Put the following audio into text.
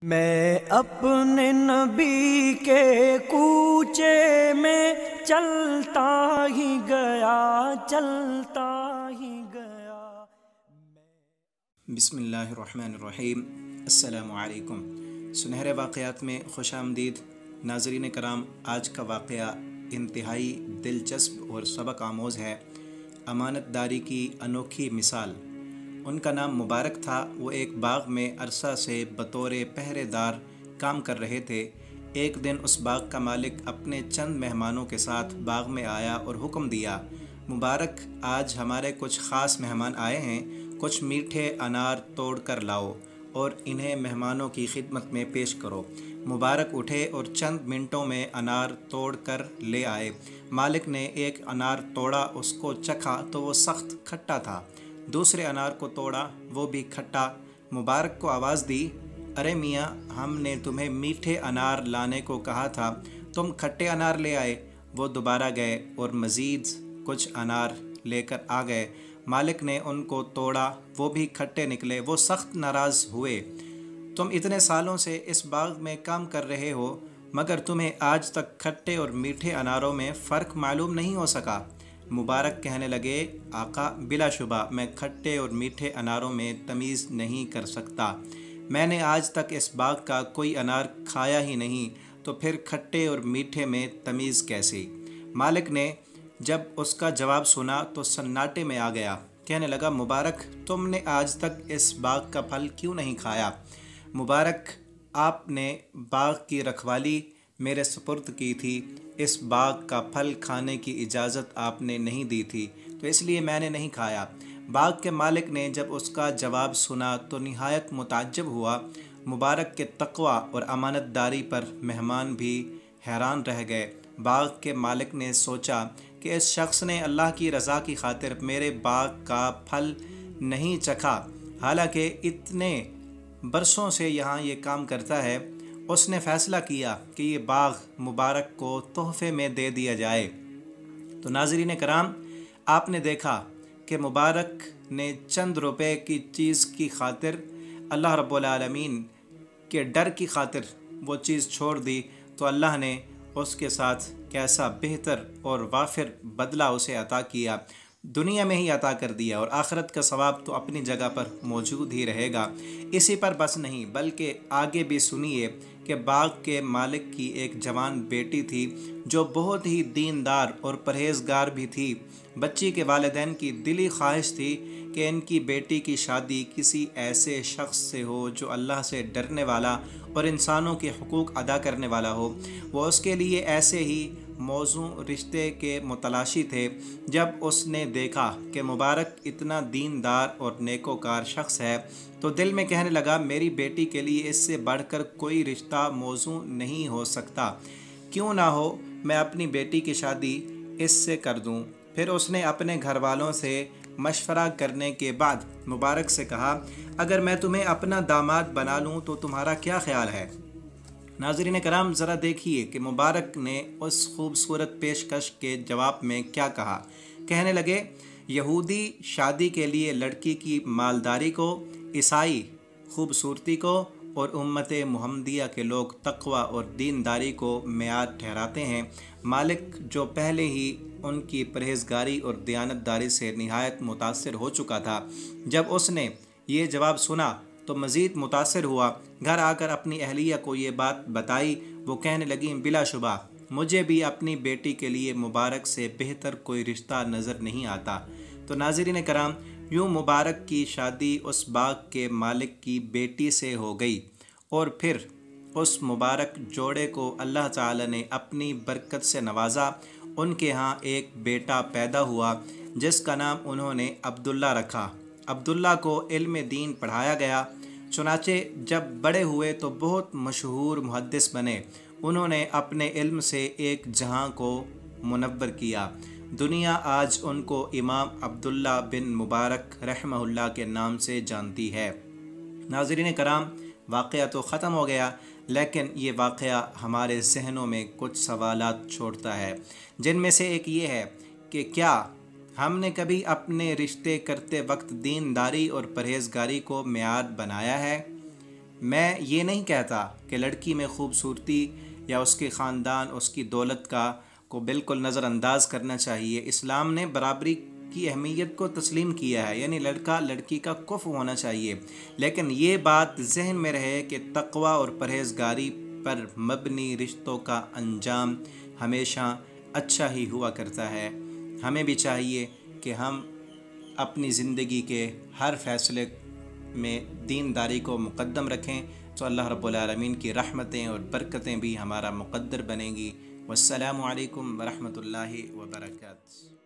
میں اپنے نبی کے کوچے میں چلتا ہی گیا بسم اللہ الرحمن الرحیم۔ السلام علیکم۔ سنہرے واقعات میں خوش آمدید ناظرین کرام۔ آج کا واقعہ انتہائی دلچسپ اور سبق آموز ہے۔ امانت داری کی انوکھی مثال۔ ان کا نام مبارک تھا۔ وہ ایک باغ میں عرصہ سے بطور پہرے دار کام کر رہے تھے۔ ایک دن اس باغ کا مالک اپنے چند مہمانوں کے ساتھ باغ میں آیا اور حکم دیا، مبارک، آج ہمارے کچھ خاص مہمان آئے ہیں، کچھ میٹھے انار توڑ کر لاؤ اور انہیں مہمانوں کی خدمت میں پیش کرو۔ مبارک اٹھے اور چند منٹوں میں انار توڑ کر لے آئے۔ مالک نے ایک انار توڑا، اس کو چکھا تو وہ سخت کھٹا تھا۔ دوسرے انار کو توڑا، وہ بھی کھٹا۔ مبارک کو آواز دی، ارے میاں، ہم نے تمہیں میٹھے انار لانے کو کہا تھا، تم کھٹے انار لے آئے۔ وہ دوبارہ گئے اور مزید کچھ انار لے کر آ گئے۔ مالک نے ان کو توڑا، وہ بھی کھٹے نکلے۔ وہ سخت ناراض ہوئے، تم اتنے سالوں سے اس باغ میں کام کر رہے ہو، مگر تمہیں آج تک کھٹے اور میٹھے اناروں میں فرق معلوم نہیں ہو سکا۔ مبارک کہنے لگے، آقا، بلا شبہ میں کھٹے اور میٹھے اناروں میں تمیز نہیں کر سکتا۔ میں نے آج تک اس باغ کا کوئی انار کھایا ہی نہیں، تو پھر کھٹے اور میٹھے میں تمیز کیسی؟ مالک نے جب اس کا جواب سنا تو سناٹے میں آ گیا۔ کہنے لگا، مبارک، تم نے آج تک اس باغ کا پھل کیوں نہیں کھایا؟ مبارک، آپ نے باغ کی رکھوالی میرے سپرد کی تھی، اس باغ کا پھل کھانے کی اجازت آپ نے نہیں دی تھی، تو اس لیے میں نے نہیں کھایا۔ باغ کے مالک نے جب اس کا جواب سنا تو نہایت متعجب ہوا۔ مبارک کے تقوی اور امانت داری پر مہمان بھی حیران رہ گئے۔ باغ کے مالک نے سوچا کہ اس شخص نے اللہ کی رضا کی خاطر میرے باغ کا پھل نہیں چکھا، حالانکہ اتنے برسوں سے یہاں یہ کام کرتا ہے۔ اس نے فیصلہ کیا کہ یہ باغ مبارک کو تحفے میں دے دیا جائے۔ تو ناظرین کرام، آپ نے دیکھا کہ مبارک نے چند روپے کی چیز کی خاطر، اللہ رب العالمین کے ڈر کی خاطر وہ چیز چھوڑ دی، تو اللہ نے اس کے ساتھ کیسا بہتر اور وافر بدلہ اسے عطا کیا، دنیا میں ہی عطا کر دیا، اور آخرت کا ثواب تو اپنی جگہ پر موجود ہی رہے گا۔ اسی پر بس نہیں، بلکہ آگے بھی سنیے کہ باغ کے مالک کی ایک جوان بیٹی تھی جو بہت ہی دیندار اور پرہیزگار بھی تھی۔ بچی کے والدین کی دلی خواہش تھی کہ ان کی بیٹی کی شادی کسی ایسے شخص سے ہو جو اللہ سے ڈرنے والا اور انسانوں کے حقوق ادا کرنے والا ہو۔ وہ اس کے لیے ایسے ہی موزوں رشتے کے متلاشی تھے۔ جب اس نے دیکھا کہ مبارک اتنا دیندار اور نیکوکار شخص ہے تو دل میں کہنے لگا، میری بیٹی کے لیے اس سے بڑھ کر کوئی رشتہ موزوں نہیں ہو سکتا، کیوں نہ ہو میں اپنی بیٹی کی شادی اس سے کر دوں۔ پھر اس نے اپنے گھر والوں سے مشورہ کرنے کے بعد مبارک سے کہا، اگر میں تمہیں اپنا داماد بنا لوں تو تمہارا کیا خیال ہے؟ ناظرین کرام، ذرا دیکھیے کہ مبارک نے اس خوبصورت پیشکش کے جواب میں کیا کہا۔ کہنے لگے، یہودی شادی کے لیے لڑکی کی مالداری کو، عیسائی خوبصورتی کو، اور امت محمدیہ کے لوگ تقوی اور دینداری کو معیار ٹھہراتے ہیں۔ مالک جو پہلے ہی ان کی پرہیزگاری اور دیانتداری سے نہایت متاثر ہو چکا تھا، جب اس نے یہ جواب سنا تو مزید متاثر ہوا۔ گھر آ کر اپنی اہلیہ کو یہ بات بتائی۔ وہ کہنے لگیں، بلا شبہ مجھے بھی اپنی بیٹی کے لیے مبارک سے بہتر کوئی رشتہ نظر نہیں آتا۔ تو ناظرین کرام، یوں مبارک کی شادی اس باغ کے مالک کی بیٹی سے ہو گئی، اور پھر اس مبارک جوڑے کو اللہ تعالی نے اپنی برکت سے نوازا۔ ان کے ہاں ایک بیٹا پیدا ہوا جس کا نام انہوں نے عبداللہ رکھا۔ عبداللہ کو علم دین پڑھایا گیا، چنانچہ جب بڑے ہوئے تو بہت مشہور محدث بنے۔ انہوں نے اپنے علم سے ایک جہاں کو منور کیا۔ دنیا آج ان کو امام عبداللہ بن مبارک رحمہ اللہ کے نام سے جانتی ہے۔ ناظرین کرام، واقعہ تو ختم ہو گیا، لیکن یہ واقعہ ہمارے ذہنوں میں کچھ سوالات چھوڑتا ہے، جن میں سے ایک یہ ہے کہ کیا ہم نے کبھی اپنے رشتے کرتے وقت دینداری اور پرہیزگاری کو معیار بنایا ہے؟ میں یہ نہیں کہتا کہ لڑکی میں خوبصورتی یا اس کے خاندان، اس کی دولت کو بالکل نظر انداز کرنا چاہیے۔ اسلام نے برابری کی اہمیت کو تسلیم کیا ہے، یعنی لڑکا لڑکی کا کفو ہونا چاہیے، لیکن یہ بات ذہن میں رہے کہ تقوی اور پرہیزگاری پر مبنی رشتوں کا انجام ہمیشہ اچھا ہی ہوا کرتا ہے۔ ہمیں بھی چاہیے کہ ہم اپنی زندگی کے ہر فیصلے میں دینداری کو مقدم رکھیں، تو اللہ رب العالمین کی رحمتیں اور برکتیں بھی ہمارا مقدر بنیں گی۔ والسلام علیکم ورحمۃ اللہ وبرکاتہ۔